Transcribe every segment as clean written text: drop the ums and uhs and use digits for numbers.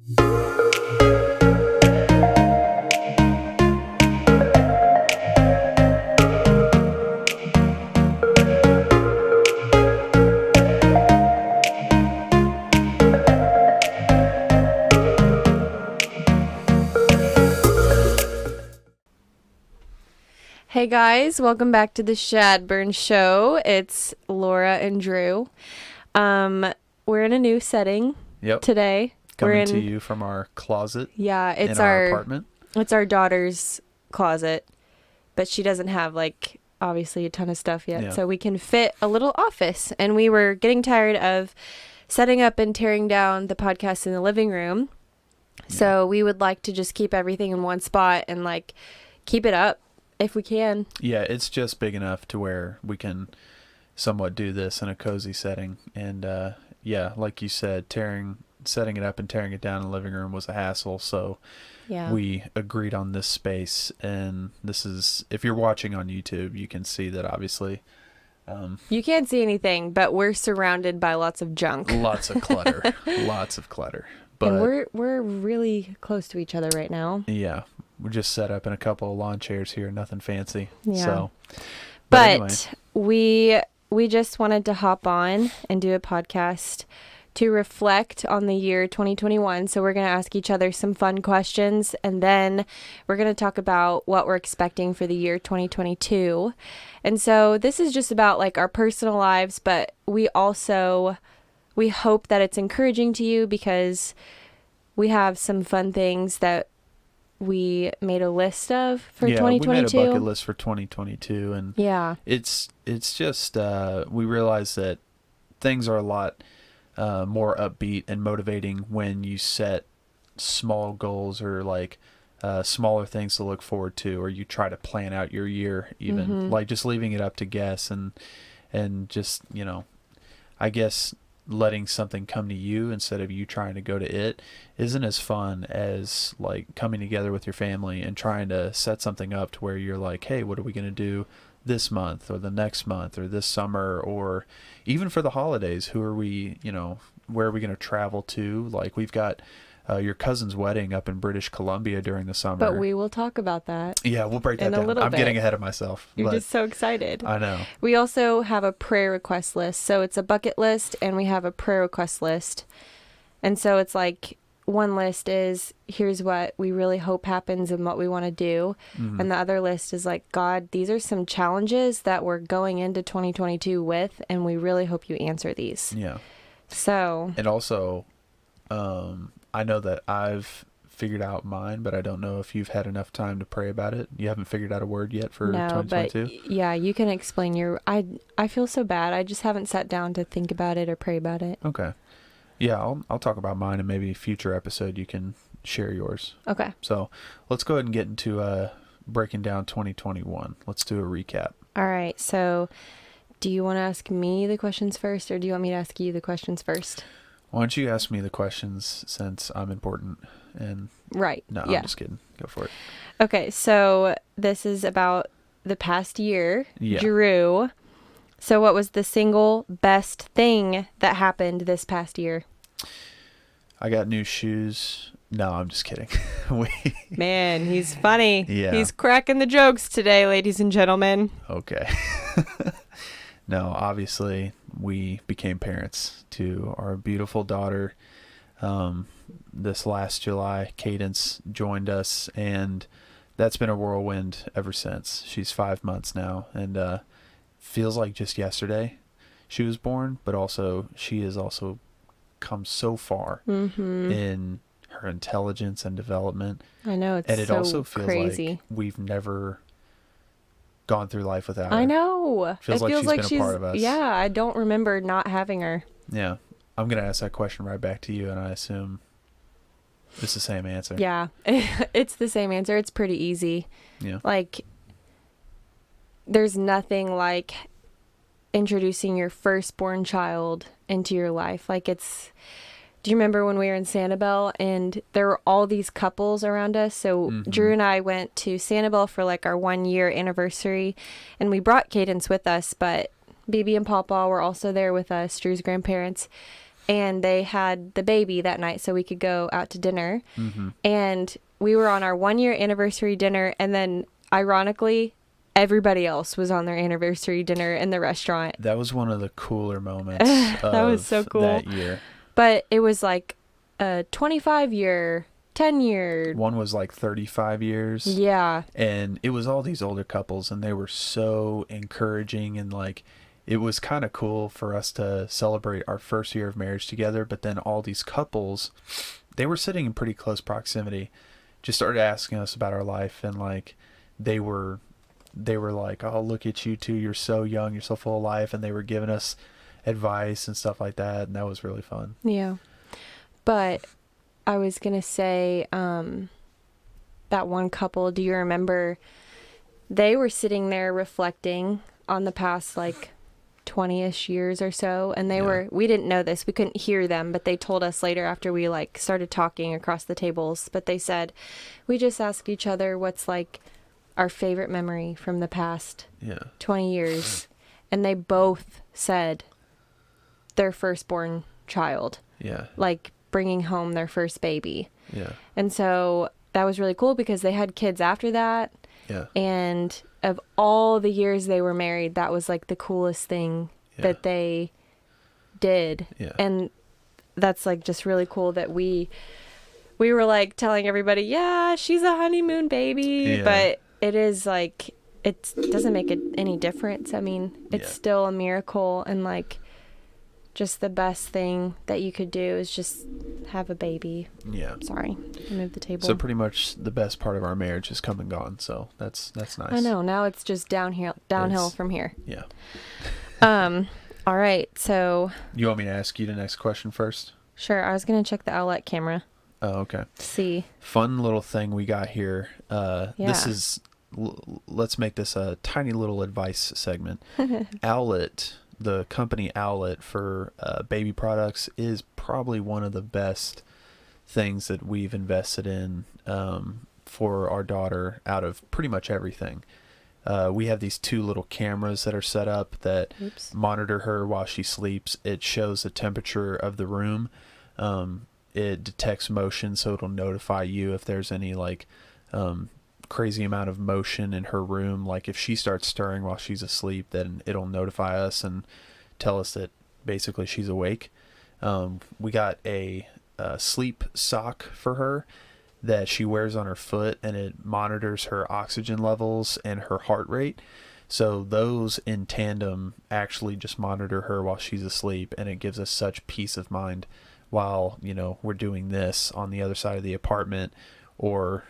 Hey guys, welcome back to the Shadburn Show. It's Laura and Drew. We're in a new setting today. Coming to you from our closet. Yeah, it's in our apartment. It's our daughter's closet, but she doesn't have obviously a ton of stuff yet, so we can fit a little office. And we were getting tired of setting up and tearing down the podcast in the living room, so we would like to just keep everything in one spot and keep it up. If we can. Yeah, it's just big enough to where we can somewhat do this in a cozy setting. And like you said, setting it up and tearing it down in the living room was a hassle. So we agreed on this space. And this is, if you're watching on YouTube, you can see that obviously. You can't see anything, but we're surrounded by lots of junk. Lots of clutter. Lots of clutter. But and we're really close to each other right now. Yeah. We're just set up in a couple of lawn chairs here, nothing fancy. Yeah. So, but anyway. we just wanted to hop on and do a podcast to reflect on the year 2021. So we're going to ask each other some fun questions, and then we're going to talk about what we're expecting for the year 2022. And so this is just about our personal lives, but we hope that it's encouraging to you because we have some fun things that we made a list of for 2022. We made a bucket list for 2022, and it's just we realize that things are a lot more upbeat and motivating when you set small goals or smaller things to look forward to, or you try to plan out your year, even just leaving it up to guess and just I guess letting something come to you instead of you trying to go to it isn't as fun as coming together with your family and trying to set something up to where you're hey, what are we going to do this month or the next month or this summer, or even for the holidays, who are we, where are we going to travel to? We've got your cousin's wedding up in British Columbia during the summer. But we will talk about that. Yeah, we'll break that down. I'm getting ahead of myself. You're just so excited. I know. We also have a prayer request list. So it's a bucket list and we have a prayer request list. And so it's one list is here's what we really hope happens and what we want to do. Mm-hmm. And the other list is God, these are some challenges that we're going into 2022 with, and we really hope you answer these. Yeah. So. And also, I know that I've figured out mine, but I don't know if you've had enough time to pray about it. You haven't figured out a word yet for 2022? But yeah, you can explain your... I feel so bad. I just haven't sat down to think about it or pray about it. Okay. Yeah, I'll talk about mine, and maybe a future episode you can share yours. Okay. So let's go ahead and get into breaking down 2021. Let's do a recap. All right. So do you want to ask me the questions first, or do you want me to ask you the questions first? Why don't you ask me the questions since I'm important? And right. No, I'm just kidding. Go for it. Okay, so this is about the past year. Yeah. Drew. So what was the single best thing that happened this past year? I got new shoes. No, I'm just kidding. Man, he's funny. Yeah. He's cracking the jokes today, ladies and gentlemen. Okay. No, obviously we became parents to our beautiful daughter. This last July, Cadence joined us, and that's been a whirlwind ever since. She's 5 months now, and feels like just yesterday she was born, but also she has also come so far in her intelligence and development. I know, it's and it so also feels crazy. Like we've never gone through life without her. I know. Feels like she's been a part of us. Yeah, I don't remember not having her. Yeah. I'm going to ask that question right back to you, and I assume it's the same answer. Yeah, it's the same answer. It's pretty easy. Yeah. There's nothing like introducing your firstborn child into your life. Do you remember when we were in Sanibel and there were all these couples around us? So Drew and I went to Sanibel for our 1 year anniversary, and we brought Cadence with us, but BB and Pawpaw were also there with us, Drew's grandparents. and they had the baby that night so we could go out to dinner. And we were on our 1-year anniversary dinner, and then ironically everybody else was on their anniversary dinner in the restaurant. That was one of the cooler moments that was so cool that year. But it was like a 25-year, 10-year. One was like 35 years. Yeah. And it was all these older couples, and they were so encouraging, and like it was kind of cool for us to celebrate our first year of marriage together. But then all these couples, they were sitting in pretty close proximity, just started asking us about our life, and like they were like, oh, look at you two, you're so young, you're so full of life, and they were giving us advice and stuff like that, and that was really fun. Yeah. But I was gonna say, that one couple, do you remember, they were sitting there reflecting on the past like 20-ish years or so, and we didn't know this, we couldn't hear them, but they told us later after we like started talking across the tables, but they said, we just ask each other what's like our favorite memory from the past 20 years. And they both said their firstborn child. Yeah. Like bringing home their first baby. Yeah. And so that was really cool because they had kids after that. Yeah. And of all the years they were married, that was like the coolest thing that they did. Yeah. And that's like just really cool that we were like telling everybody, yeah, she's a honeymoon baby, but it is like, it doesn't make it any difference. I mean, it's still a miracle, and like just the best thing that you could do is just have a baby. Yeah. Sorry, I moved the table. So pretty much the best part of our marriage is come and gone. So that's nice. I know. Now it's just downhill from here. Yeah. All right. So. You want me to ask you the next question first? Sure. I was gonna check the outlet camera. Oh, okay. See. Fun little thing we got here. This is. Let's make this a tiny little advice segment. Owlet, the company Owlet for baby products, is probably one of the best things that we've invested in for our daughter out of pretty much everything. We have these 2 little cameras that are set up that monitor her while she sleeps. It shows the temperature of the room. It detects motion, so it'll notify you if there's any like crazy amount of motion in her room. Like if she starts stirring while she's asleep, then it'll notify us and tell us that basically she's awake. We got a sleep sock for her that she wears on her foot, and it monitors her oxygen levels and her heart rate. So those in tandem actually just monitor her while she's asleep, and it gives us such peace of mind while, we're doing this on the other side of the apartment, or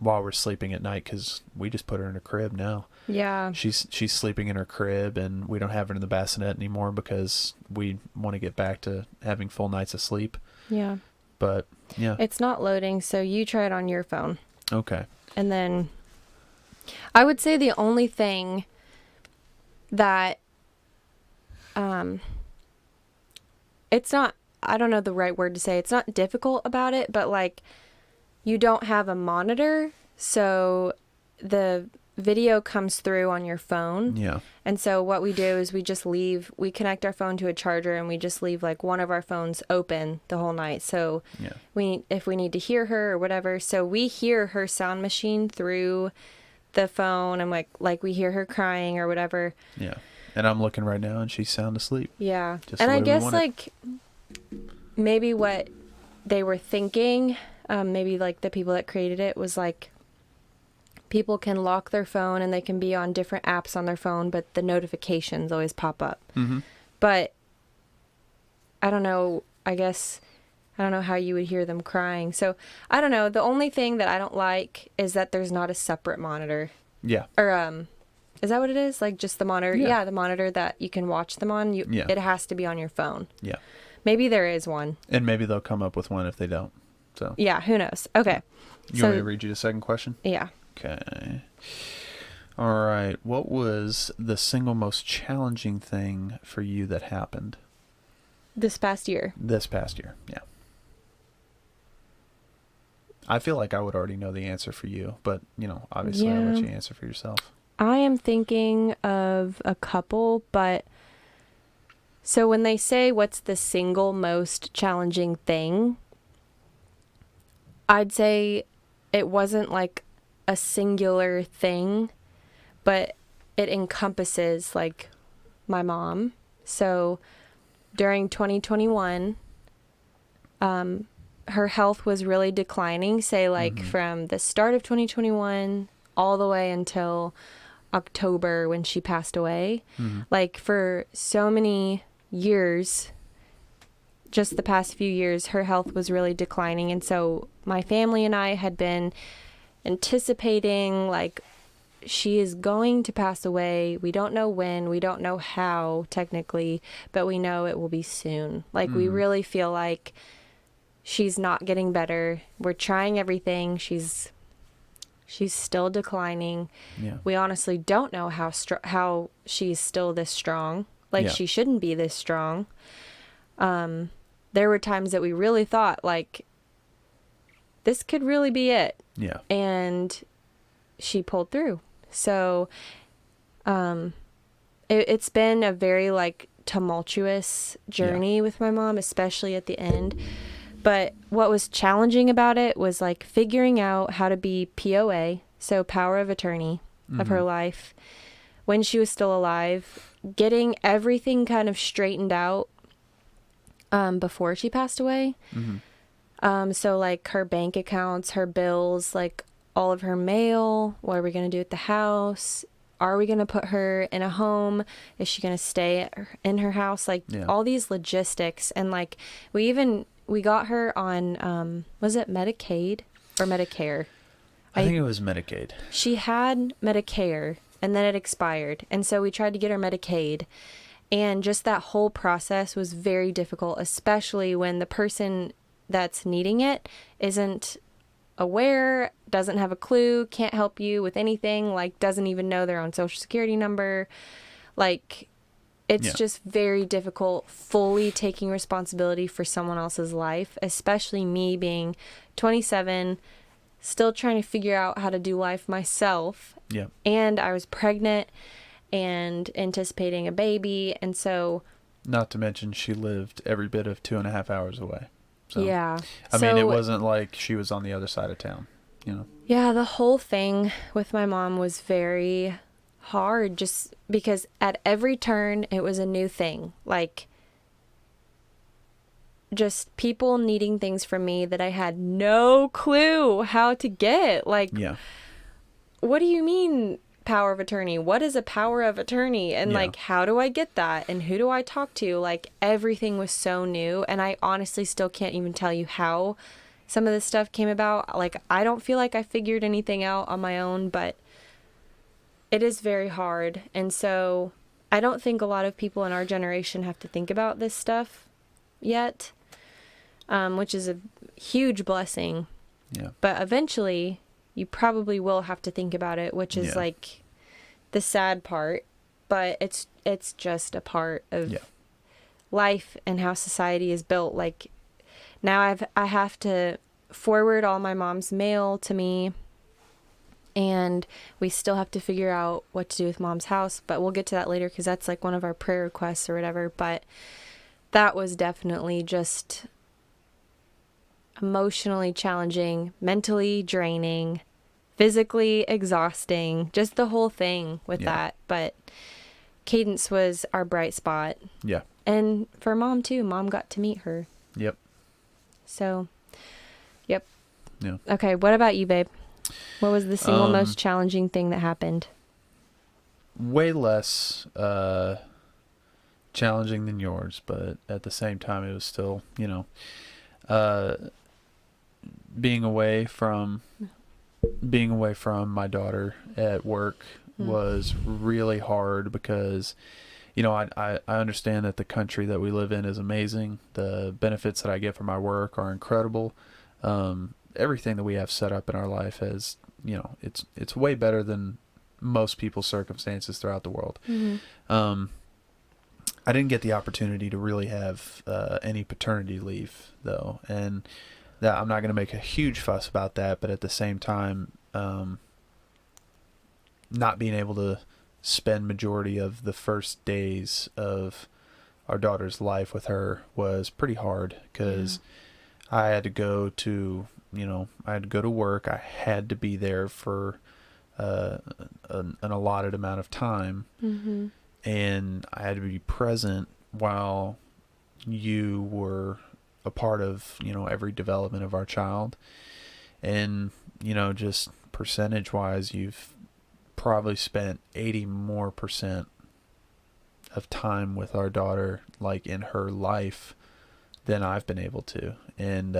while we're sleeping at night, because we just put her in a crib now. Yeah, she's sleeping in her crib, and we don't have her in the bassinet anymore because we want to get back to having full nights of sleep. Yeah, but it's not loading, so you try it on your phone. Okay. And then I would say the only thing that it's not, I don't know the right word to say, it's not difficult about it, but like you don't have a monitor, so the video comes through on your phone. Yeah. And so what we do is we connect our phone to a charger, and we just leave like one of our phones open the whole night. So if we need to hear her or whatever, so we hear her sound machine through the phone, and like we hear her crying or whatever. Yeah. And I'm looking right now, and she's sound asleep. Yeah. And I guess like maybe what they were thinking, maybe like the people that created it, was like people can lock their phone and they can be on different apps on their phone, but the notifications always pop up. Mm-hmm. But I don't know, I guess I don't know how you would hear them crying. So I don't know. The only thing that I don't like is that there's not a separate monitor. Yeah. Or is that what it is? Like just the monitor? Yeah, the monitor that you can watch them on. It has to be on your phone. Yeah. Maybe there is one. And maybe they'll come up with one if they don't. So. Yeah, who knows? Okay. You want me to read you the second question? Yeah. Okay. All right. What was the single most challenging thing for you that happened? This past year. This past year, yeah. I feel like I would already know the answer for you, but, obviously I'll let you answer for yourself. I am thinking of a couple, but So when they say what's the single most challenging thing, I'd say it wasn't like a singular thing, but it encompasses like my mom. So during 2021, her health was really declining, say like from the start of 2021 all the way until October when she passed away. Like for so many years, just the past few years, her health was really declining. And so my family and I had been anticipating like she is going to pass away. We don't know when, we don't know how technically, but we know it will be soon. Like we really feel like she's not getting better. We're trying everything. She's still declining. Yeah. We honestly don't know how she's still this strong. Like she shouldn't be this strong. There were times that we really thought like this could really be it. Yeah. And she pulled through. So it's been a very like tumultuous journey with my mom, especially at the end. But what was challenging about it was like figuring out how to be POA, so power of attorney of her life when she was still alive, getting everything kind of straightened out before she passed away. So like her bank accounts, her bills, like all of her mail, what are we going to do at the house? Are we going to put her in a home? Is she going to stay in her house? Like all these logistics. And like we got her on, was it Medicaid or Medicare? I think it was Medicaid. She had Medicare and then it expired. And so we tried to get her Medicaid. And just that whole process was very difficult, especially when the person that's needing it isn't aware, doesn't have a clue, can't help you with anything, like doesn't even know their own social security number. Like it's just very difficult fully taking responsibility for someone else's life, especially me being 27, still trying to figure out how to do life myself. Yeah. And I was pregnant and anticipating a baby. And so, not to mention she lived every bit of 2.5 hours away. So, yeah. I mean, it wasn't like she was on the other side of town, you know? Yeah, the whole thing with my mom was very hard just because at every turn it was a new thing. Like, just people needing things from me that I had no clue how to get. Like, what do you mean power of attorney? What is a power of attorney? And like, how do I get that? And who do I talk to? Like, everything was so new. And I honestly still can't even tell you how some of this stuff came about. Like, I don't feel like I figured anything out on my own, but it is very hard. And so I don't think a lot of people in our generation have to think about this stuff yet, which is a huge blessing. Yeah. But eventually you probably will have to think about it, which is like the sad part, but it's just a part of life and how society is built. Like now I have to forward all my mom's mail to me, and we still have to figure out what to do with mom's house, but we'll get to that later because that's like one of our prayer requests or whatever. But that was definitely just emotionally challenging, mentally draining, physically exhausting, just the whole thing with that. But Cadence was our bright spot. Yeah. And for mom too, mom got to meet her. Yep. So, yep. Yeah. Okay, what about you, babe? What was the single most challenging thing that happened? Way less challenging than yours, but at the same time it was still, being away from my daughter at work was really hard because, I understand that the country that we live in is amazing. The benefits that I get from my work are incredible. Everything that we have set up in our life is, it's way better than most people's circumstances throughout the world. I didn't get the opportunity to really have any paternity leave though, and that I'm not going to make a huge fuss about that, but at the same time, not being able to spend majority of the first days of our daughter's life with her was pretty hard because I had to go to, I had to go to work. I had to be there for an allotted amount of time. Mm-hmm. And I had to be present while you were a part of, every development of our child. And, just percentage wise, you've probably spent 80% more of time with our daughter, like in her life, than I've been able to. And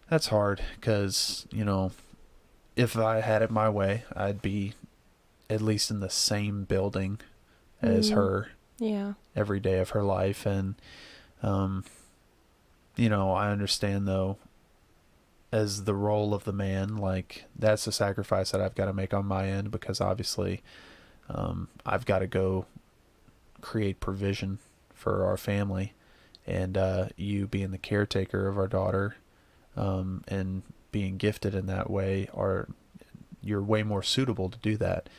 that's hard because, if I had it my way, I'd be at least in the same building as her every day of her life. And, I understand though, as the role of the man, like that's a sacrifice that I've got to make on my end because obviously I've got to go create provision for our family, and you being the caretaker of our daughter and being gifted in that way, you're way more suitable to do that.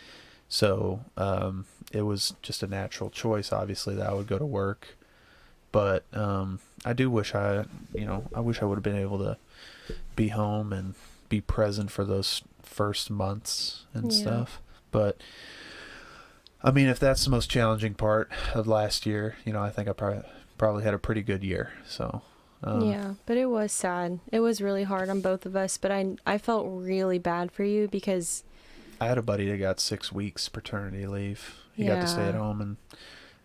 So it was just a natural choice, obviously, that I would go to work. But I do wish I wish I would have been able to be home and be present for those first months and stuff. But I mean, if that's the most challenging part of last year, I think I probably had a pretty good year. So but it was sad. It was really hard on both of us, but I felt really bad for you because I had a buddy that got 6 weeks paternity leave. He got to stay at home and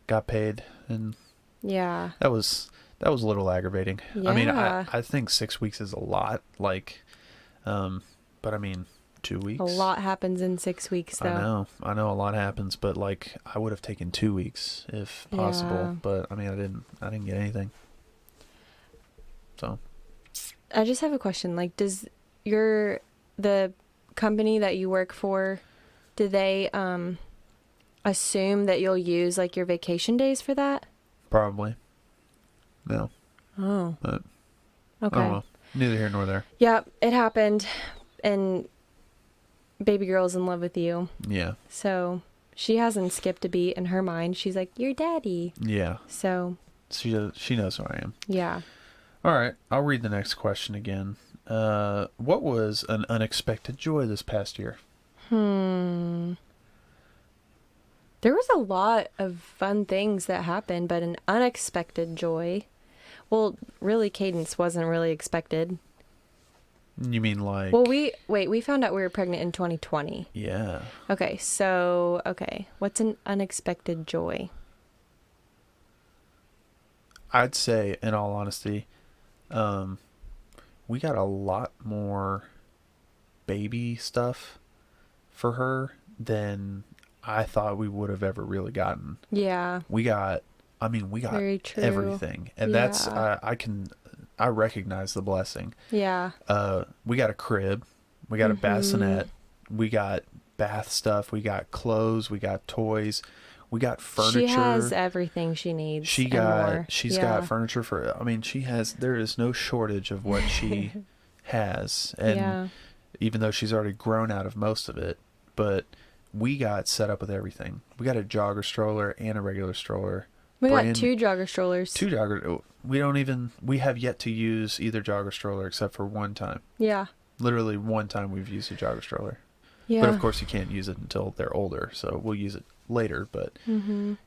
got paid, and that was a little aggravating. I mean, I think 6 weeks is a lot, like, but I mean, 2 weeks. A lot happens in 6 weeks, though. I know a lot happens, but like, I would have taken 2 weeks if possible, but I mean, I didn't get anything. So I just have a question. Like, does the company that you work for, do they assume that you'll use like your vacation days for that? Probably. No. Oh. But okay. I don't know. Neither here nor there. Yeah, it happened, and baby girl's in love with you. Yeah. So she hasn't skipped a beat in her mind. She's like, "You're daddy." Yeah. So she knows who I am. Yeah. All right, I'll read the next question again. What was an unexpected joy this past year? There was a lot of fun things that happened, but an unexpected joy. Well, really, Cadence wasn't really expected. You mean like... Well, we found out we were pregnant in 2020. Yeah. Okay, what's an unexpected joy? I'd say, in all honesty, we got a lot more baby stuff for her than I thought we would have ever really gotten. Yeah. We got everything. And that's, I recognize the blessing. Yeah. We got a crib. We got a bassinet. We got bath stuff. We got clothes. We got toys. We got furniture. She has everything she needs. She's got furniture there is no shortage of what she has. And even though she's already grown out of most of it, but we got set up with everything. We got a jogger stroller and a regular stroller. We got 2 jogger strollers. We have yet to use either jogger stroller except for one time. Yeah. Literally one time we've used a jogger stroller. Yeah. But of course you can't use it until they're older, so we'll use it later. But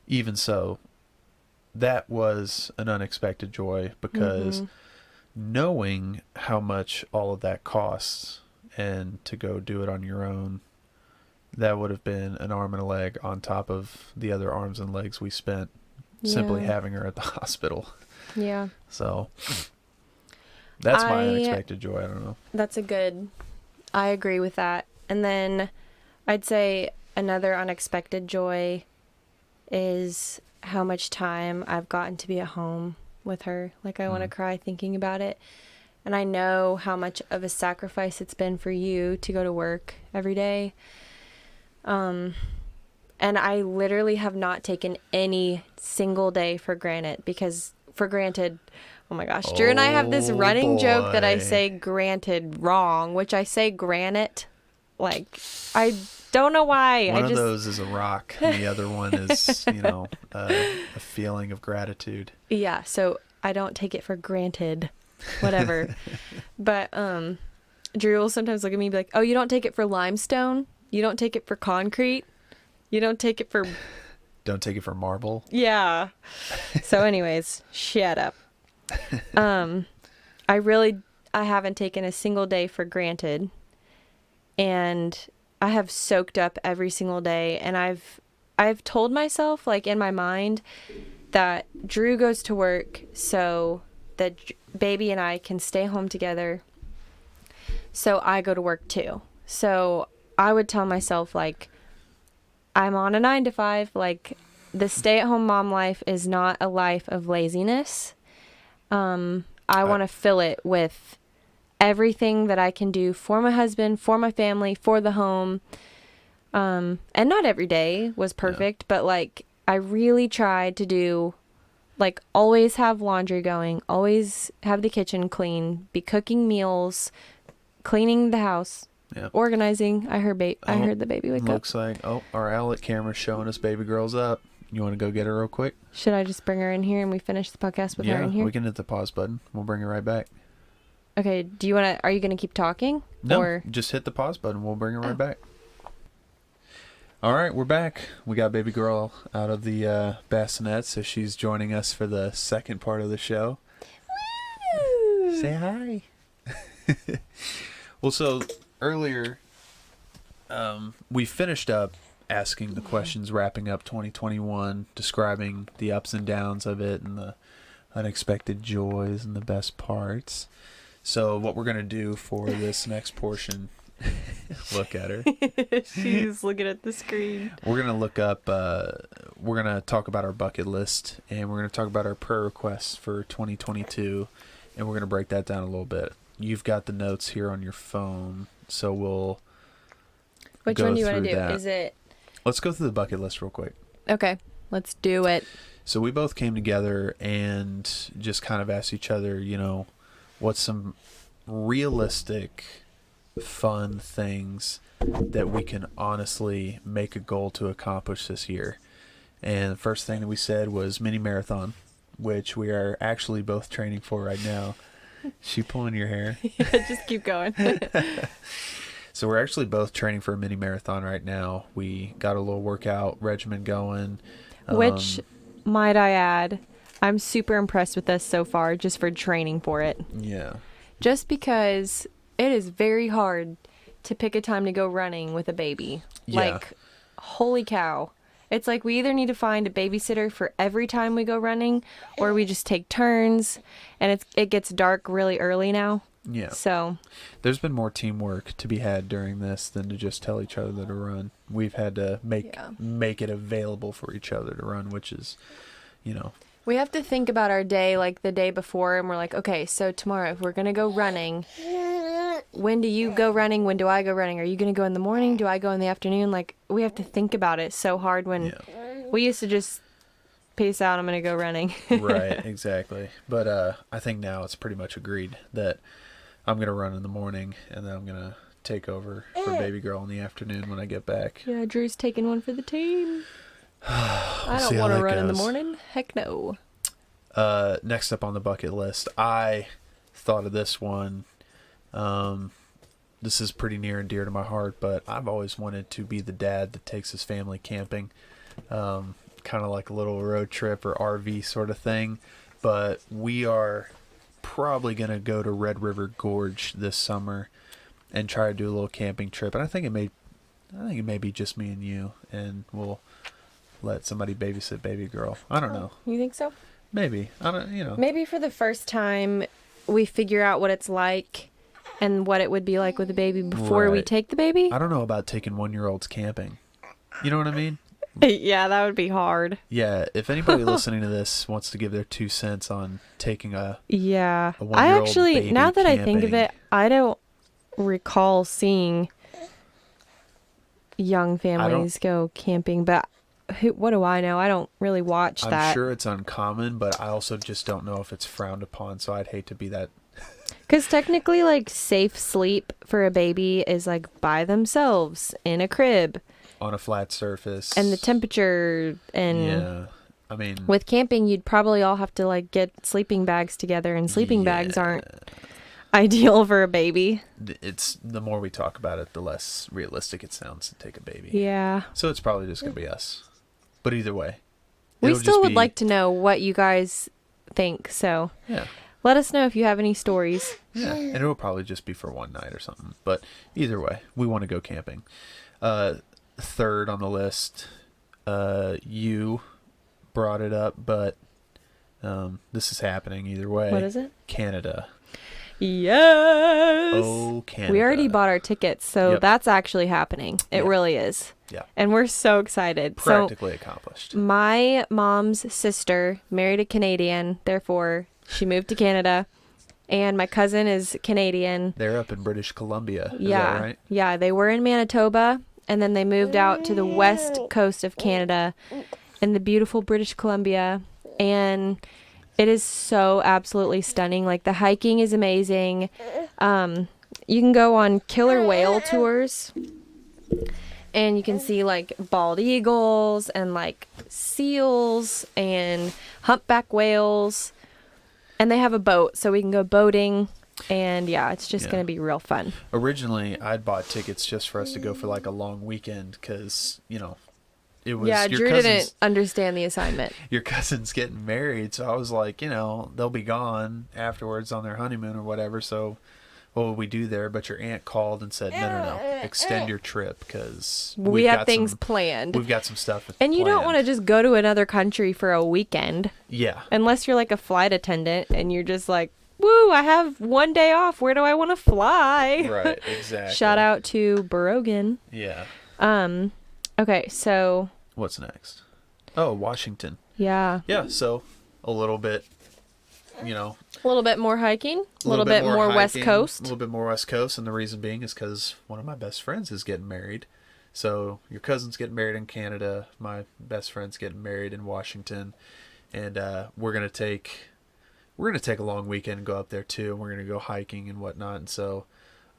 even so, that was an unexpected joy because knowing how much all of that costs and to go do it on your own, that would have been an arm and a leg on top of the other arms and legs we spent simply having her at the hospital. Yeah. So that's my unexpected joy. I don't know. I agree with that. And then I'd say another unexpected joy is how much time I've gotten to be at home with her. Like, I want to cry thinking about it. And I know how much of a sacrifice it's been for you to go to work every day. And I literally have not taken any single day for granted. Oh my gosh. Drew and I have this running joke that I say granted wrong, which I say granite Like, I don't know why. One of those is a rock, and the other one is, a feeling of gratitude. Yeah, so I don't take it for granted. Whatever. But Drew will sometimes look at me and be like, oh, you don't take it for limestone? You don't take it for concrete? You don't take it for... Don't take it for marble? Yeah. So anyways, shut up. I haven't taken a single day for granted. And I have soaked up every single day. And I've told myself, like, in my mind, that Drew goes to work so that baby and I can stay home together. So I go to work too. So I would tell myself, like, I'm on a 9 to 5. Like, the stay-at-home mom life is not a life of laziness. I want to fill it with everything that I can do for my husband, for my family, for the home. And not every day was perfect, but, like, I really tried to do, like, always have laundry going, always have the kitchen clean, be cooking meals, cleaning the house. Yep. Organizing. I heard the baby wake up. Looks like, our outlet camera's showing us baby girl's up. You want to go get her real quick? Should I just bring her in here and we finish the podcast with her in here? Yeah, we can hit the pause button. We'll bring her right back. Okay, are you going to keep talking? No, or? Just hit the pause button. We'll bring her right back. All right, we're back. We got baby girl out of the bassinet, so she's joining us for the second part of the show. Woo! Say hi. Well, so... Earlier, we finished up asking the questions, wrapping up 2021, describing the ups and downs of it and the unexpected joys and the best parts. So what we're going to do for this next portion, look at her. She's looking at the screen. We're going to look up, we're going to talk about our bucket list, and we're going to talk about our prayer requests for 2022, and we're going to break that down a little bit. You've got the notes here on your phone. So we'll Which one do you want to do? That. Is it... Let's go through the bucket list real quick. Okay, let's do it. So we both came together and just kind of asked each other, what's some realistic, fun things that we can honestly make a goal to accomplish this year. And the first thing that we said was mini marathon, which we are actually both training for right now. She pulling your hair? Yeah, just keep going. So we're actually both training for a mini marathon right now. We got a little workout regimen going. Which, might I add, I'm super impressed with us so far just for training for it. Yeah. Just because it is very hard to pick a time to go running with a baby. Yeah. Like, holy cow. It's like we either need to find a babysitter for every time we go running, or we just take turns, and it gets dark really early now. Yeah. So there's been more teamwork to be had during this than to just tell each other to run. We've had to make it available for each other to run, which is, We have to think about our day like the day before, and we're like, okay, so tomorrow if we're going to go running, when do you go running? When do I go running? Are you going to go in the morning? Do I go in the afternoon? Like, we have to think about it so hard when we used to just peace out, I'm going to go running. Right, exactly. But I think now it's pretty much agreed that I'm going to run in the morning, and then I'm going to take over for baby girl in the afternoon when I get back. Yeah, Drew's taking one for the team. I don't want to run in the morning. Heck no. Next up on the bucket list, I thought of this one. This is pretty near and dear to my heart, but I've always wanted to be the dad that takes his family camping. Kind of like a little road trip or RV sort of thing. But we are probably going to go to Red River Gorge this summer and try to do a little camping trip. And I think it may be just me and you, and we'll let somebody babysit baby girl. I don't know. You think so? Maybe. I don't. Maybe for the first time we figure out what it's like and what it would be like with a baby before we take the baby. I don't know about taking 1-year-olds camping. You know what I mean? Yeah, that would be hard. Yeah, if anybody listening to this wants to give their 2 cents on taking a 1-year-old I actually, baby now that camping, I think of it, I don't recall seeing young families go camping, but what do I know? I don't really watch that. I'm sure it's uncommon, but I also just don't know if it's frowned upon, so I'd hate to be that Because technically, like, safe sleep for a baby is, like, by themselves in a crib. On a flat surface. And the temperature and... Yeah. I mean... With camping, you'd probably all have to, like, get sleeping bags together, and sleeping bags aren't ideal for a baby. It's the more we talk about it, the less realistic it sounds to take a baby. Yeah. So it's probably just going to be us. But either way. We still would like to know what you guys think, so... Yeah. Let us know if you have any stories. Yeah, and it'll probably just be for one night or something. But either way, we want to go camping. Third on the list, you brought it up, but this is happening either way. What is it? Canada. Yes! Oh, Canada. We already bought our tickets, so that's actually happening. It really is. Yeah. And we're so excited. Practically accomplished. My mom's sister married a Canadian, therefore... She moved to Canada, and my cousin is Canadian. They're up in British Columbia. Is that right? Yeah, they were in Manitoba, and then they moved out to the west coast of Canada in the beautiful British Columbia, and it is so absolutely stunning. Like, the hiking is amazing. You can go on killer whale tours, and you can see, like, bald eagles and, like, seals and humpback whales. And they have a boat, so we can go boating. And, yeah, it's just going to be real fun. Originally, I'd bought tickets just for us to go for, like, a long weekend because, you know, it was... Yeah, Drew didn't understand the assignment. Your cousin's getting married, so I was like, you know, they'll be gone afterwards on their honeymoon or whatever, so what would we do there? But your aunt called and said, no, extend your trip because we have things planned. We've got some stuff and you don't want to just go to another country for a weekend. Yeah. Unless you're like a flight attendant and you're just like, woo, I have one day off. Where do I want to fly? Right, exactly. Shout out to Brogan. Yeah. Okay, so... What's next? Oh, Washington. Yeah. Yeah, so a little bit, you know... A little bit more hiking, a little bit more West Coast. A little bit more West Coast, and the reason being is because one of my best friends is getting married. So your cousin's getting married in Canada, my best friend's getting married in Washington, and we're gonna take a long weekend and go up there too, and we're gonna go hiking and whatnot. And so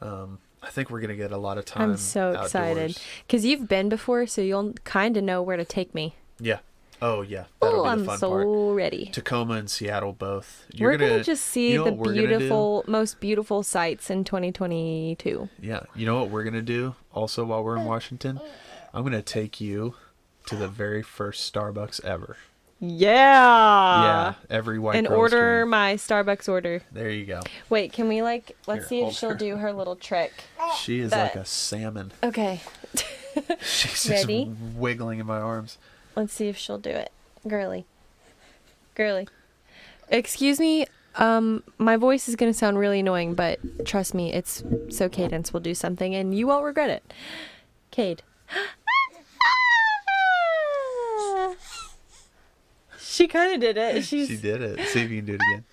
I think we're gonna get a lot of time. I'm so excited outdoors. Because you've been before, so you'll kind of know where to take me. Yeah. Oh, yeah. That'll be the fun part. I'm so ready. Tacoma and Seattle both. We're going to just see the most beautiful sights in 2022. Yeah. You know what we're going to do also while we're in Washington? I'm going to take you to the very first Starbucks ever. Yeah. Yeah. Every white and girl's order dream. my Starbucks order. There you go. Wait, can we let's see if she'll do her little trick. She is like a salmon. Okay. She's Ready? just wiggling in my arms. Let's see if she'll do it. Girly. Excuse me. My voice is going to sound really annoying, but trust me, it's so Cadence will do something and you won't regret it. Cade. She kind of did it. She did it. See if you can do it again.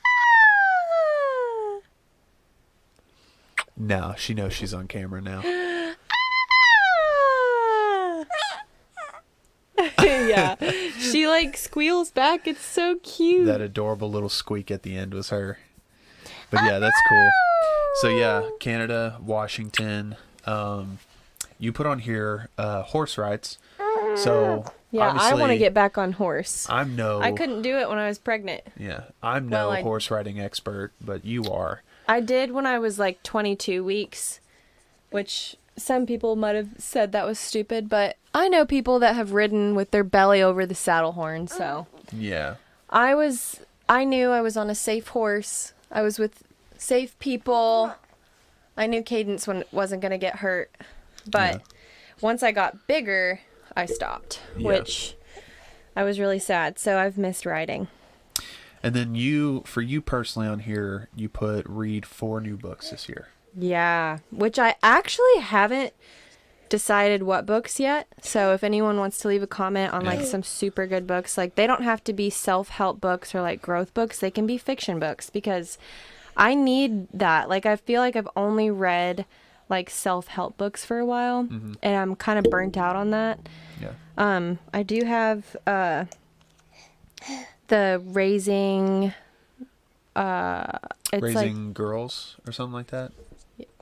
No, she knows she's on camera now. Yeah. She like squeals back. It's so cute. That adorable little squeak at the end was her. But yeah, that's cool. So yeah, Canada, Washington. You put on here horse rides. So yeah, I want to get back on horse. I couldn't do it when I was pregnant. Yeah, I'm no horse riding expert, but you are. I did when I was like 22 weeks, which some people might have said that was stupid, but I know people that have ridden with their belly over the saddle horn, so. Yeah. I knew I was on a safe horse. I was with safe people. I knew Cadence wasn't going to get hurt. But once I got bigger, I stopped, which I was really sad. So I've missed riding. And then for you personally on here, you read 4 new books this year. Yeah, which I actually haven't decided what books yet. So if anyone wants to leave a comment on like some super good books, like they don't have to be self-help books or like growth books. They can be fiction books because I need that. Like I feel like I've only read like self-help books for a while and I'm kind of burnt out on that. Yeah. I do have the Raising It's Raising Girls or something like that.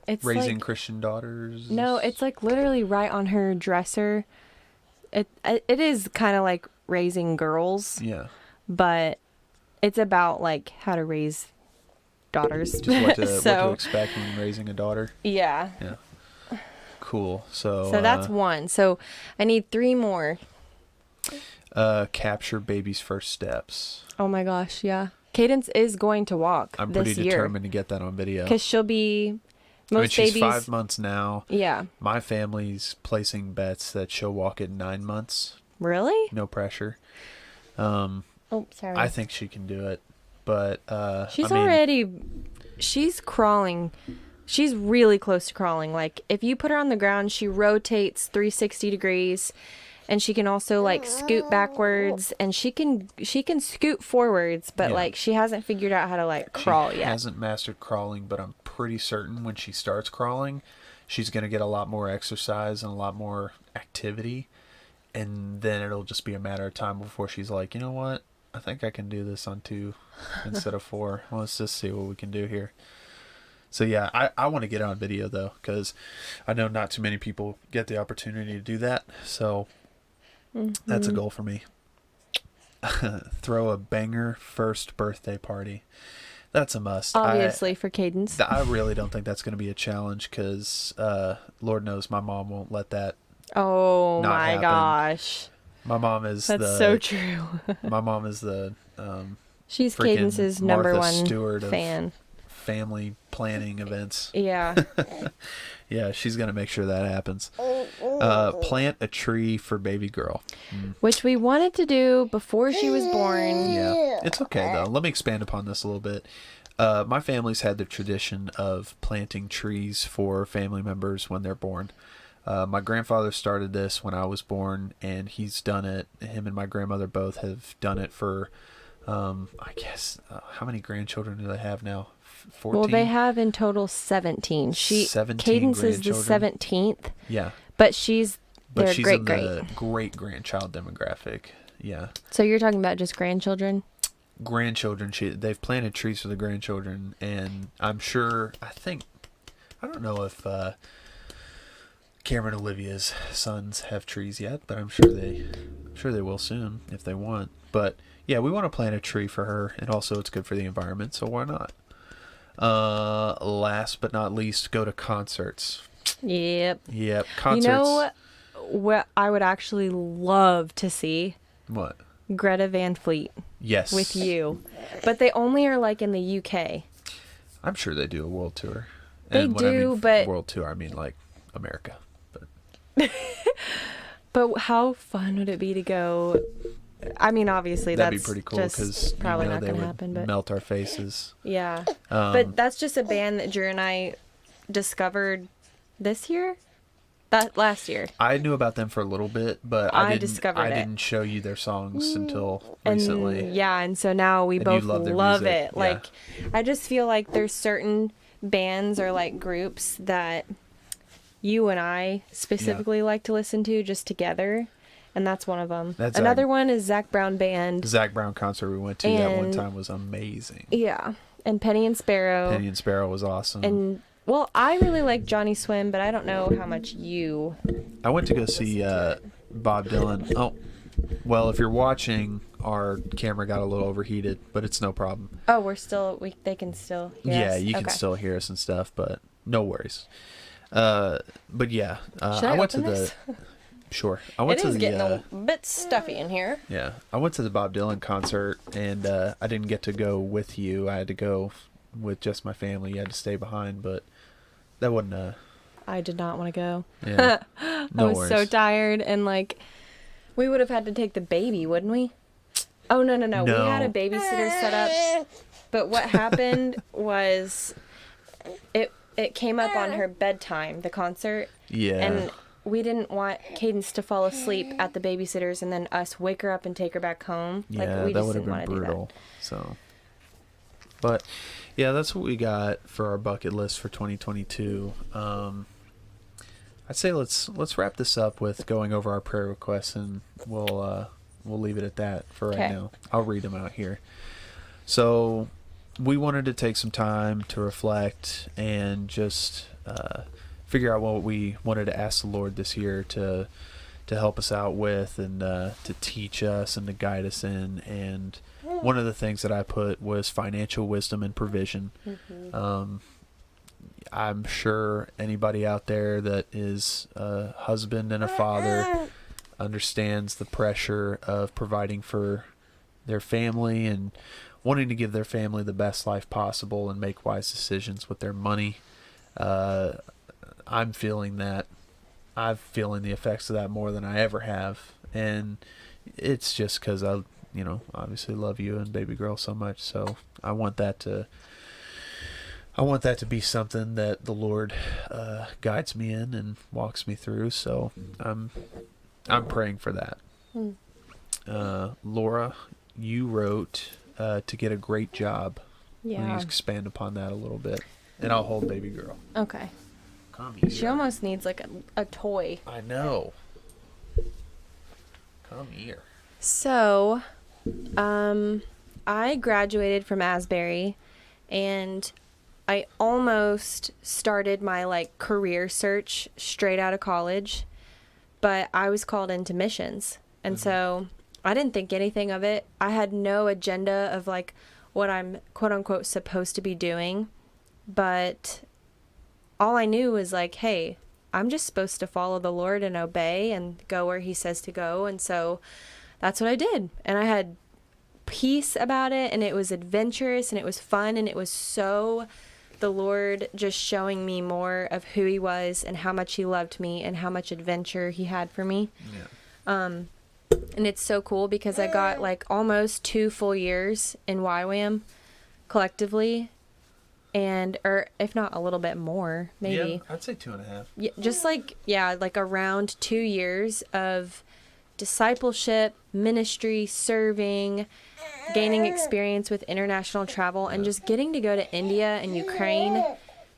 It's Raising like, Christian Daughters. No, it's like literally right on her dresser. It is kind of like Raising Girls. Yeah. But it's about like how to raise daughters. Just what to expect when raising a daughter. Yeah. Yeah. Cool. So that's one. So I need 3 more. Capture baby's first steps. Oh my gosh, yeah. Cadence is going to walk I'm this pretty year. determined to get that on video. Because she'll be... She's 5 months now. Yeah. My family's placing bets that she'll walk at 9 months. Really? No pressure. Oh, sorry. I think she can do it. But she's crawling. She's really close to crawling. Like, if you put her on the ground, she rotates 360 degrees. And she can also like scoot backwards, and she can scoot forwards, but like she hasn't figured out how to like crawl yet. She hasn't mastered crawling, but I'm pretty certain when she starts crawling, she's going to get a lot more exercise and a lot more activity, and then it'll just be a matter of time before she's like, you know what? I think I can do this on 2 instead of 4. Well, let's just see what we can do here. So yeah, I want to get on video though, because I know not too many people get the opportunity to do that. So that's a goal for me. Throw a banger first birthday party. That's a must. Obviously for Cadence. I really don't think that's going to be a challenge because Lord knows my mom won't let that. Oh not my happen. gosh. My mom is That's so true. my mom is the she's Cadence's number Martha 1 Stewart fan. Of family planning events. Yeah. Yeah, she's going to make sure that happens. Plant a tree for baby girl. Which we wanted to do before she was born. Yeah, it's okay though. Let me expand upon this a little bit. My family's had the tradition of planting trees for family members when they're born. My grandfather started this when I was born, and he's done it. Him and my grandmother both have done it for, I guess, how many grandchildren do they have now? 14? Well, they have in total 17. 17 Cadence is the 17th. Yeah. But she's in great. the great-grandchild demographic. Yeah. So you're talking about just grandchildren? Grandchildren. They've planted trees for the grandchildren, and I don't know if Cameron and Olivia's sons have trees yet, but I'm sure they will soon if they want. But yeah, we want to plant a tree for her, and also it's good for the environment, so why not? Last but not least, go to concerts. Yep. Concerts. You know what I would actually love to see? What? Greta Van Fleet. Yes. With you. But they only are like in the UK. I'm sure they do a world tour. They and do, but world tour, I mean like America. But but how fun would it be to go? I mean, obviously that'd that's be pretty cool because probably not going to happen. But melt our faces. Yeah, but that's just a band that Drew and I discovered this year. That last year. I knew about them for a little bit, but I didn't show you their songs until recently. And so now we both love it. Yeah. Like, I just feel like there's certain bands or like groups that you and I specifically like to listen to just together. And that's one of them. Another one is Zac Brown Band. Zac Brown concert we went to that one time was amazing. Yeah. And Penny and Sparrow. Penny and Sparrow was awesome. And, well, I really like Johnny Swim, but I don't know how much you... I went to go see Bob Dylan. Oh, well, if you're watching, our camera got a little overheated, but it's no problem. Oh, they can still hear us? Yeah, you can still hear us and stuff, but no worries. But yeah, I went to this? Sure. It is getting a bit stuffy in here. Yeah. I went to the Bob Dylan concert, and I didn't get to go with you. I had to go with just my family. You had to stay behind, but that wasn't I did not want to go. Yeah. No I was so tired, and like, we would have had to take the baby, wouldn't we? Oh, no. We had a babysitter set up, but what happened was it came up on her bedtime, the concert. Yeah. And we didn't want Cadence to fall asleep at the babysitter's and then us wake her up and take her back home. Yeah, like, we that just would have didn't been want to brutal. do that. So, but yeah, that's what we got for our bucket list for 2022. I'd say let's wrap this up with going over our prayer requests, and we'll leave it at that for right now. I'll read them out here. So, we wanted to take some time to reflect and just figure out what we wanted to ask the Lord this year to help us out with, and to teach us and to guide us in. And one of the things that I put was financial wisdom and provision. Mm-hmm. I'm sure anybody out there that is a husband and a father understands the pressure of providing for their family and wanting to give their family the best life possible and make wise decisions with their money. I'm feeling that. I'm feeling the effects of that more than I ever have. And it's just because I, obviously love you and baby girl so much. So I want that to be something that the Lord guides me in and walks me through. So I'm praying for that. Laura, you wrote to get a great job. Yeah. Will you expand upon that a little bit? And I'll hold baby girl. Okay. Come here. She almost needs like a toy. I know. Come here. So, I graduated from Asbury, and I almost started my career search straight out of college, but I was called into missions. And so I didn't think anything of it. I had no agenda of what I'm quote unquote supposed to be doing, but all I knew was hey, I'm just supposed to follow the Lord and obey and go where he says to go. And so that's what I did. And I had peace about it, and it was adventurous, and it was fun, and it was so the Lord just showing me more of who he was and how much he loved me and how much adventure he had for me. Yeah. And it's so cool because I got almost 2 full years in YWAM collectively. Or if not a little bit more, maybe. Yeah, I'd say 2.5. Yeah, just around 2 years of discipleship, ministry, serving, gaining experience with international travel, and just getting to go to India and Ukraine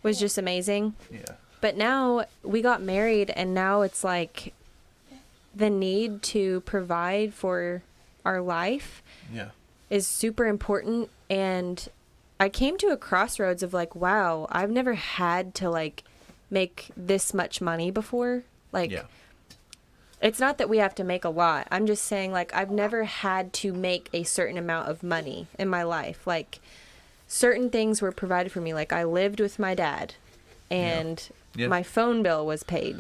was just amazing. Yeah. But now we got married, and now it's the need to provide for our life is super important. And I came to a crossroads of wow, I've never had to make this much money before. It's not that we have to make a lot. I'm just saying I've never had to make a certain amount of money in my life. Certain things were provided for me. I lived with my dad, and my phone bill was paid,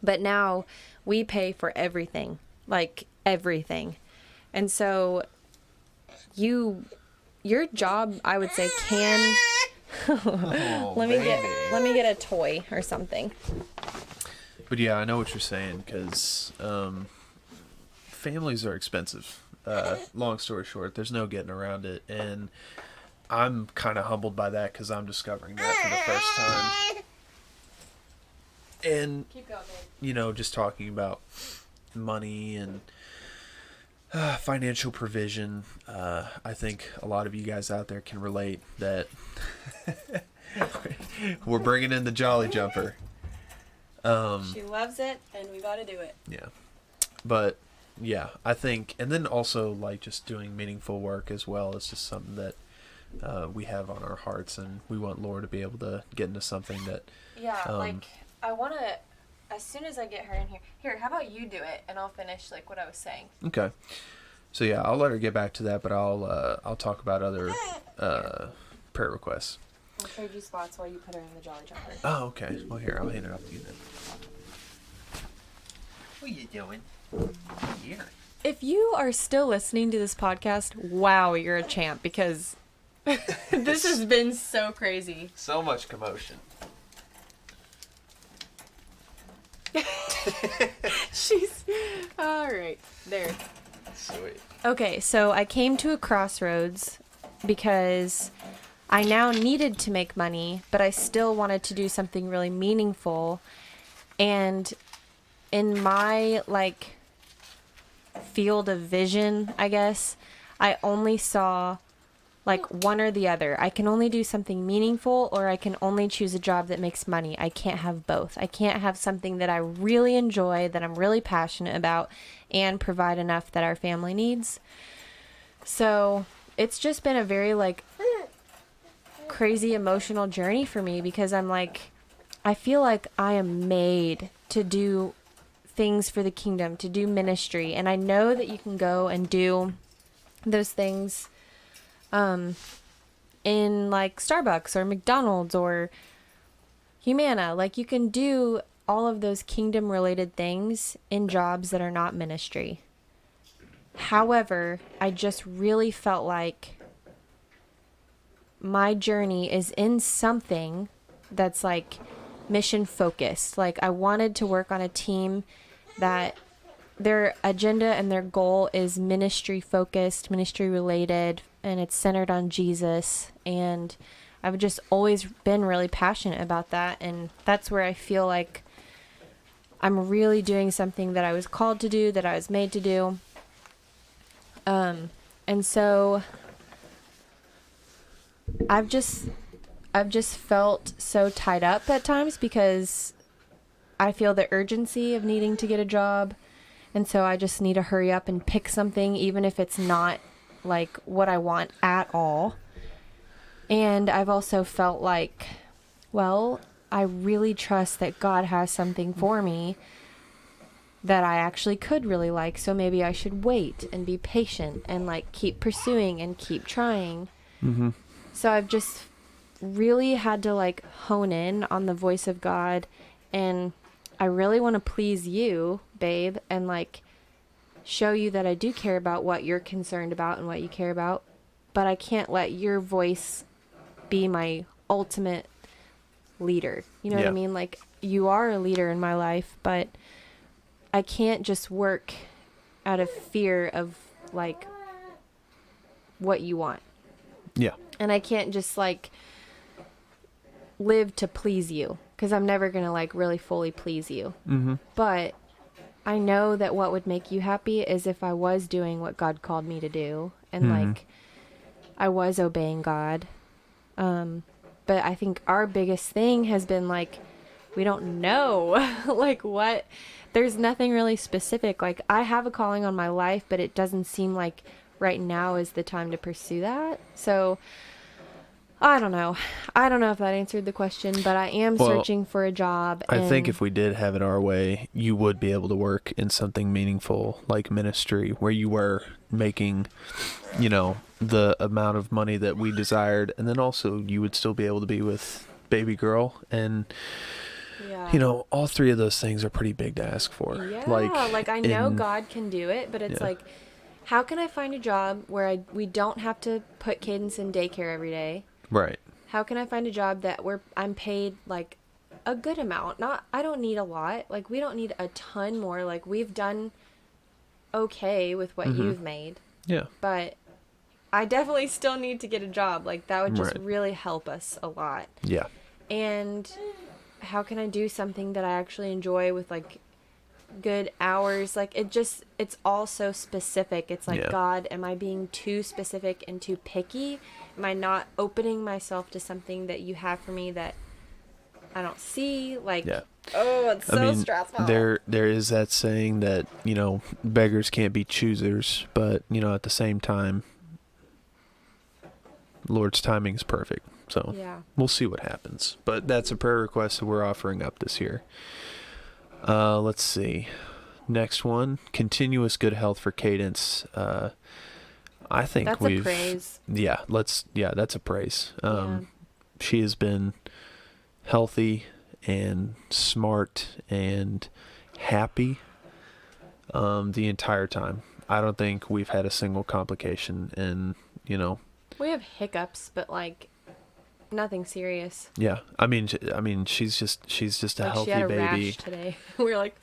But now we pay for everything, everything. And so your job, I would say, can let me get a toy or something. But yeah, I know what you're saying, because families are expensive. Long story short, there's no getting around it, and I'm kind of humbled by that because I'm discovering that for the first time. And keep going, babe. Just talking about money and financial provision, I think a lot of you guys out there can relate that we're bringing in the Jolly Jumper. She loves it, and we got to do it. Yeah. But yeah, I think, and then also just doing meaningful work as well is just something that we have on our hearts, and we want Laura to be able to get into something that I want to, as soon as I get her in here, how about you do it, and I'll finish what I was saying. Okay. So yeah, I'll let her get back to that, but I'll talk about other prayer requests. I'll trade you spots while you put her in the Jolly Jumper. Oh, okay. Well, here, I'll hand it off to you then. What are you doing? Here. If you are still listening to this podcast, wow, you're a champ, because this has been so crazy. So much commotion. She's all right there. Sweet. Okay, so I came to a crossroads because I now needed to make money, but I still wanted to do something really meaningful. And in my field of vision, I guess, I only saw one or the other. I can only do something meaningful, or I can only choose a job that makes money. I can't have both. I can't have something that I really enjoy, that I'm really passionate about, and provide enough that our family needs. So it's just been a very crazy emotional journey for me because I'm like, I feel like I am made to do things for the kingdom, to do ministry. And I know that you can go and do those things in like Starbucks or McDonald's or Humana. Like you can do all of those kingdom related things in jobs that are not ministry. However, I just really felt like my journey is in something that's like mission focused. Like I wanted to work on a team that their agenda and their goal is ministry focused, ministry related, and it's centered on Jesus. And I've just always been really passionate about that. And that's where I feel like I'm really doing something that I was called to do, that I was made to do. And so I've just felt so tied up at times because I feel the urgency of needing to get a job. And so I just need to hurry up and pick something, even if it's not like what I want at all. And I've also felt like, well, I really trust that God has something for me that I actually could really like. So maybe I should wait and be patient and like keep pursuing and keep trying. Mm-hmm. So I've just really had to like hone in on the voice of God, and I really want to please you, babe, and like show you that I do care about what you're concerned about and what you care about, but I can't let your voice be my ultimate leader. You know what I mean? Like you are a leader in my life, but I can't just work out of fear of like what you want. Yeah. And I can't just like live to please you, because I'm never going to like really fully please you. Mm-hmm. But I know that what would make you happy is if I was doing what God called me to do, and like I was obeying God. But I think our biggest thing has been like, we don't know like what, there's nothing really specific. Like I have a calling on my life, but it doesn't seem like right now is the time to pursue that. So I don't know. I don't know if that answered the question, but I am searching for a job. I think if we did have it our way, you would be able to work in something meaningful like ministry, where you were making, you know, the amount of money that we desired. And then also you would still be able to be with baby girl. And, you know, all three of those things are pretty big to ask for. Yeah. Like I know God can do it, but it's like, how can I find a job where we don't have to put Cadence in daycare every day? Right. How can I find a job that I'm paid like a good amount? I don't need a lot. Like we don't need a ton more. Like we've done okay with what you've made. Yeah. But I definitely still need to get a job. Like that would just really help us a lot. Yeah. And how can I do something that I actually enjoy with like good hours? Like it's all so specific. It's like, God, am I being too specific and too picky? Am I not opening myself to something that you have for me that I don't see? Like, oh, it's so stressful. There is that saying that, you know, beggars can't be choosers, but, you know, at the same time, Lord's timing is perfect. So we'll see what happens. But that's a prayer request that we're offering up this year. Let's see. Next one, continuous good health for Cadence. I think that's a praise. That's a praise. She has been healthy and smart and happy the entire time. I don't think we've had a single complication, and you know, we have hiccups, but like nothing serious. Yeah, I mean, she's just a like healthy she had a baby. Rash today. We were like,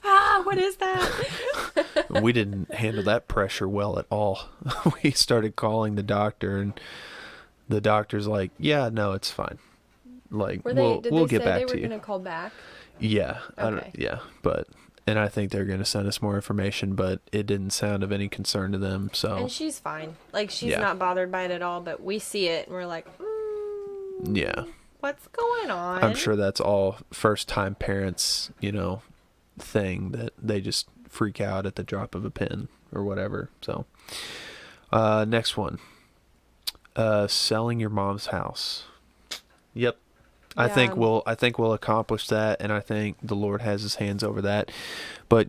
what is that? We didn't handle that pressure well at all. We started calling the doctor, and the doctor's like, "Yeah, no, it's fine. Like, we'll get back to you." They were going to call back. Yeah, Okay. And I think they're going to send us more information, but it didn't sound of any concern to them. So, and she's fine. Like she's not bothered by it at all. But we see it, and we're like, yeah, what's going on? I'm sure that's all first-time parents, you know, thing that they just freak out at the drop of a pin or whatever. So, next one, selling your mom's house. Yep. I think we'll accomplish that, and I think the Lord has his hands over that. But,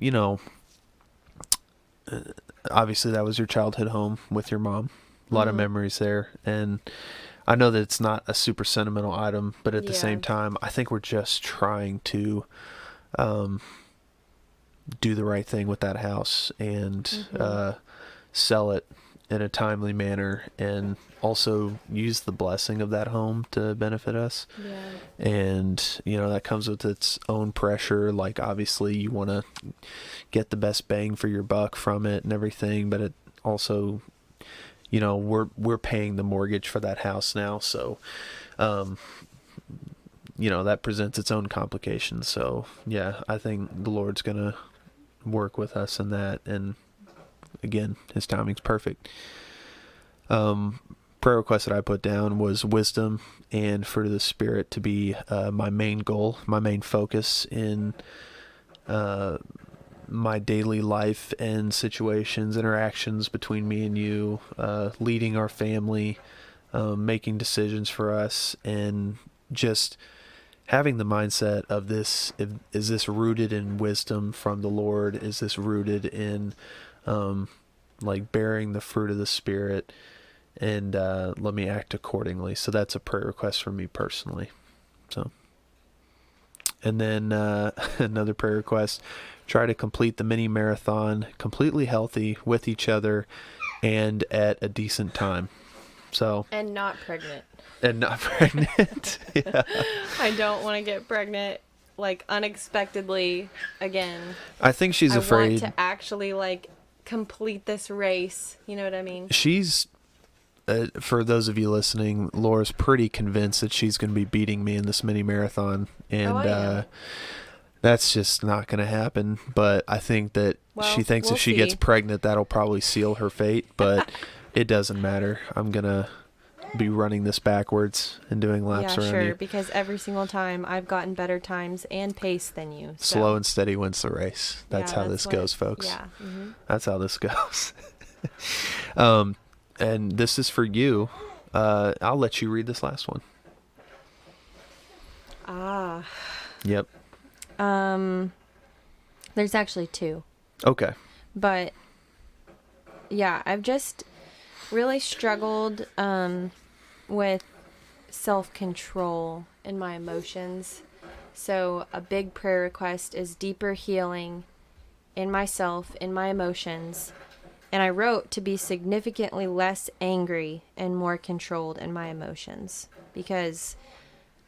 obviously that was your childhood home with your mom. A lot of memories there, and I know that it's not a super sentimental item, but at the same time, I think we're just trying to do the right thing with that house and sell it in a timely manner, and also use the blessing of that home to benefit us. Yeah. And, that comes with its own pressure. Like, obviously you want to get the best bang for your buck from it and everything, but it also, we're paying the mortgage for that house now. So, that presents its own complications. So yeah, I think the Lord's going to work with us in that. And again, his timing's perfect. Prayer request that I put down was wisdom and fruit of the Spirit to be my main goal, my main focus in my daily life and situations, interactions between me and you, leading our family, making decisions for us, and just having the mindset of this. Is this rooted in wisdom from the Lord? Is this rooted in bearing the fruit of the Spirit? And let me act accordingly. So that's a prayer request for me personally. So, and then another prayer request: try to complete the mini marathon completely healthy with each other and at a decent time. So, and not pregnant. Yeah. I don't want to get pregnant unexpectedly again. I think she's afraid. I want to actually complete this race. You know what I mean? She's for those of you listening, Laura's pretty convinced that she's going to be beating me in this mini marathon, and that's just not going to happen. But I think that she thinks if she gets pregnant, that'll probably seal her fate. But it doesn't matter. I'm going to be running this backwards and doing laps around you. Yeah, sure, because every single time I've gotten better times and pace than you. So. Slow and steady wins the race. That's how this goes, folks. Yeah. Mm-hmm. That's how this goes. And this is for you. I'll let you read this last one. Yep. There's actually two. Okay. But yeah, I've just really struggled with self-control in my emotions. So a big prayer request is deeper healing in myself, in my emotions. And I wrote to be significantly less angry and more controlled in my emotions, because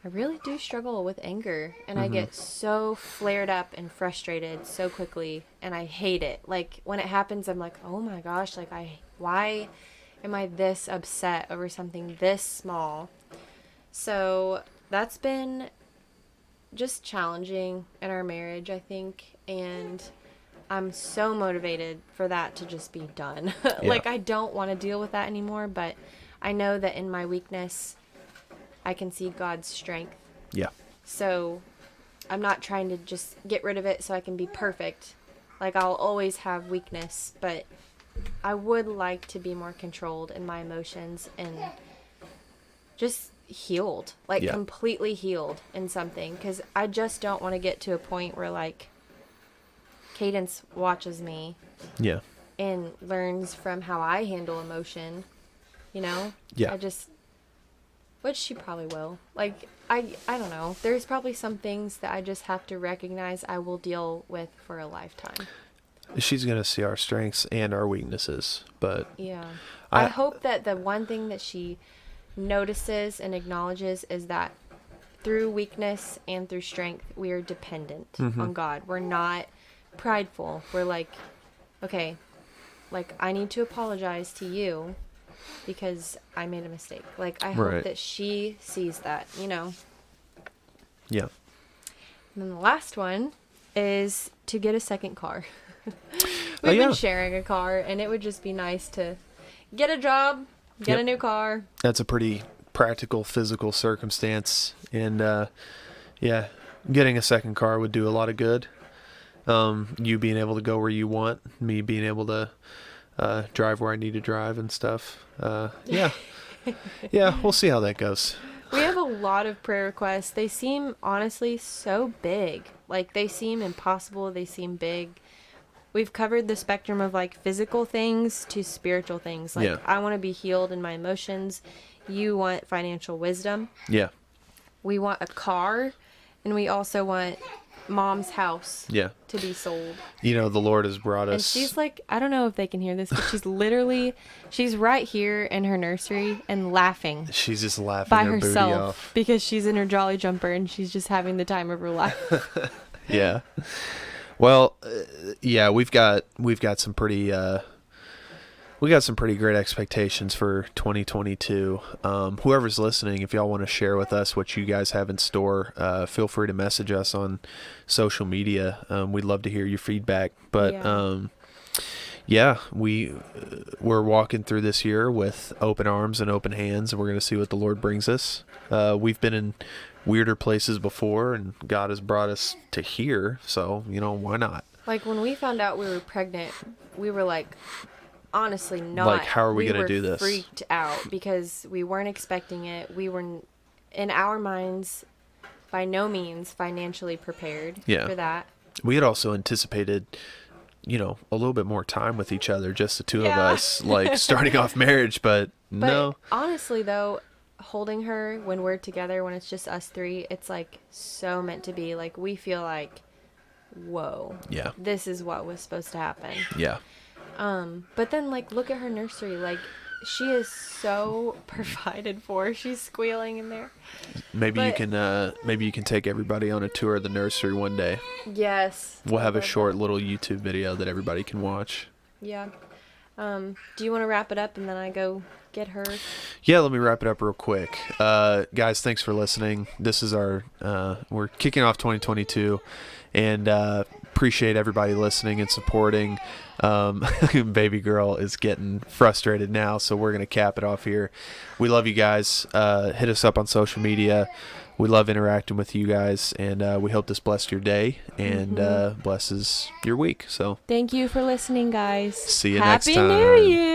I really do struggle with anger, and I get so flared up and frustrated so quickly, and I hate it. When it happens, I'm like, oh my gosh, why am I this upset over something this small? So that's been just challenging in our marriage, I think, and I'm so motivated for that to just be done. Yeah. I don't want to deal with that anymore, but I know that in my weakness, I can see God's strength. Yeah. So I'm not trying to just get rid of it so I can be perfect. I'll always have weakness, but I would like to be more controlled in my emotions and just healed, completely healed in something. Because I just don't want to get to a point where Cadence watches me. Yeah. And learns from how I handle emotion, Yeah. Which she probably will. I don't know. There's probably some things that I just have to recognize I will deal with for a lifetime. She's going to see our strengths and our weaknesses, but... Yeah. I hope that the one thing that she notices and acknowledges is that through weakness and through strength, we are dependent on God. We're not prideful. We're okay, I need to apologize to you because I made a mistake. I hope that she sees that, Yeah. And then the last one is to get a second car. We've been sharing a car, and it would just be nice to get a job, get a new car. That's a pretty practical, physical circumstance, and getting a second car would do a lot of good. You being able to go where you want, me being able to drive where I need to drive and stuff. Yeah, we'll see how that goes. We have a a lot of prayer requests. They seem honestly so big. Like they seem impossible. They seem big. We've covered the spectrum of like physical things to spiritual things. Like I want to be healed in my emotions. You want financial wisdom. Yeah. We want a car, and we also want Mom's house to be sold. You know, the Lord has brought us. And she's like, I don't know if they can hear this, but she's right here in her nursery and laughing. She's just laughing by her herself booty off. Because she's in her jolly jumper and she's just having the time of her life. Yeah. Well, we've got some pretty great expectations for 2022. Whoever's listening, if y'all want to share with us what you guys have in store, feel free to message us on social media. We'd love to hear your feedback. But we're walking through this year with open arms and open hands, and we're going to see what the Lord brings us. We've been in weirder places before, and God has brought us to here, so why not? Like when we found out we were pregnant, we were like, honestly not. Like, how are we going to do this? Freaked out because we weren't expecting it. We were in our minds by no means financially prepared for that. We had also anticipated a little bit more time with each other, just the two of us, like starting off marriage, but no. Honestly though, holding her when we're together, when it's just us three, it's like so meant to be. Like we feel like, whoa, this is what was supposed to happen. But then like look at her nursery, like she is so provided for. She's squealing in there. Maybe you can take everybody on a tour of the nursery one day. Yes. We'll have a short little YouTube video that everybody can watch. Yeah. Do you want to wrap it up and then I go get her? Yeah, let me wrap it up real quick. Guys, thanks for listening. This is we're kicking off 2022, and appreciate everybody listening and supporting. Baby girl is getting frustrated now, so we're going to cap it off here. We love you guys. Hit us up on social media. We love interacting with you guys, and we hope this blessed your day and blesses your week. So thank you for listening, guys. See you next time. Happy New Year.